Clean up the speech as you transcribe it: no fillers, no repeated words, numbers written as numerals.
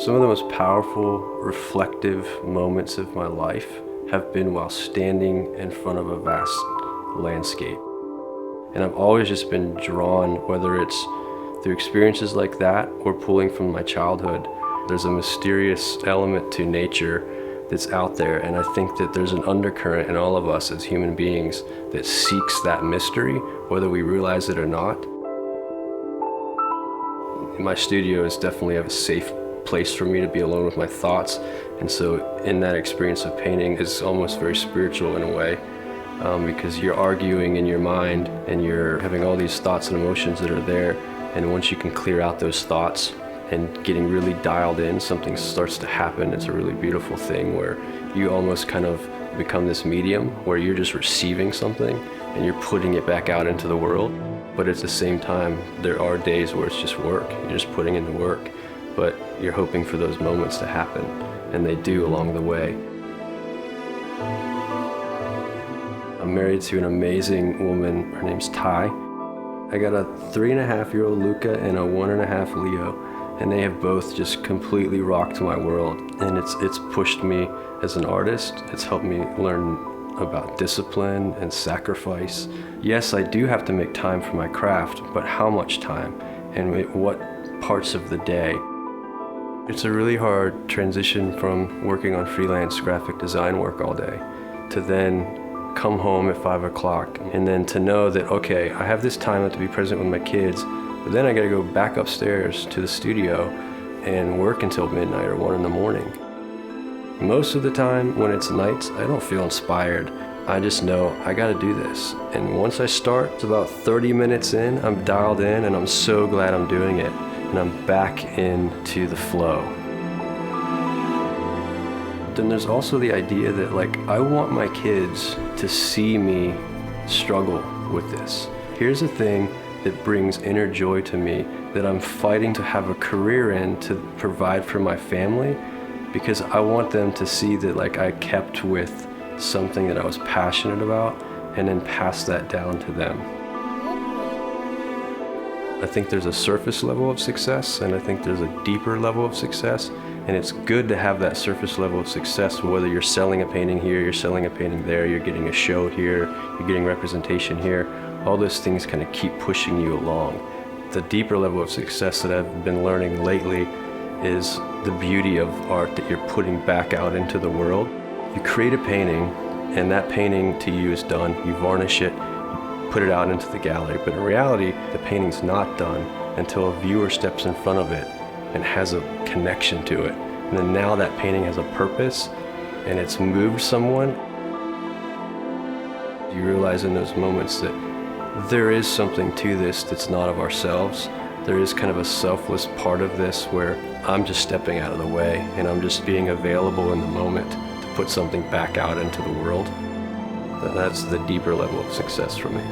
Some of the most powerful, reflective moments of my life have been while standing in front of a vast landscape. And I've always just been drawn, whether it's through experiences like that or pulling from my childhood. There's a mysterious element to nature that's out there, and I think that there's an undercurrent in all of us as human beings that seeks that mystery, whether we realize it or not. My studio is definitely a safe place for me to be alone with my thoughts, and so in that experience of painting is almost very spiritual in a way, because you're arguing in your mind and you're having all these thoughts and emotions that are there, and once you can clear out those thoughts and getting really dialed in, something starts to happen. It's a really beautiful thing where you almost kind of become this medium where you're just receiving something and you're putting it back out into the world. But at the same time, there are days where it's just work. You're just putting in the work, but you're hoping for those moments to happen, and they do along the way. I'm married to an amazing woman. Her name's Ty. I got a 3.5-year-old Luca and a 1.5 Leo, and they have both just completely rocked my world. And it's pushed me as an artist. It's helped me learn about discipline and sacrifice. Yes, I do have to make time for my craft, but how much time and what parts of the day? It's a really hard transition from working on freelance graphic design work all day to then come home at 5 o'clock and then to know that, okay, I have this time to be present with my kids, but then I gotta go back upstairs to the studio and work until midnight or 1 in the morning. Most of the time when it's nights, I don't feel inspired. I just know I gotta do this. And once I start, it's about 30 minutes in, I'm dialed in and I'm so glad I'm doing it. And I'm back into the flow. Then there's also the idea that I want my kids to see me struggle with this. Here's a thing that brings inner joy to me that I'm fighting to have a career in to provide for my family, because I want them to see that I kept with something that I was passionate about and then pass that down to them. I think there's a surface level of success, and I think there's a deeper level of success, and it's good to have that surface level of success, whether you're selling a painting here, you're selling a painting there, you're getting a show here, you're getting representation here. All those things kind of keep pushing you along. The deeper level of success that I've been learning lately is the beauty of art that you're putting back out into the world. You create a painting, and that painting to you is done. You varnish it, put it out into the gallery, but in reality, the painting's not done until a viewer steps in front of it and has a connection to it. And then now that painting has a purpose, and it's moved someone. You realize in those moments that there is something to this that's not of ourselves. There is kind of a selfless part of this where I'm just stepping out of the way and I'm just being available in the moment to put something back out into the world. That's the deeper level of success for me.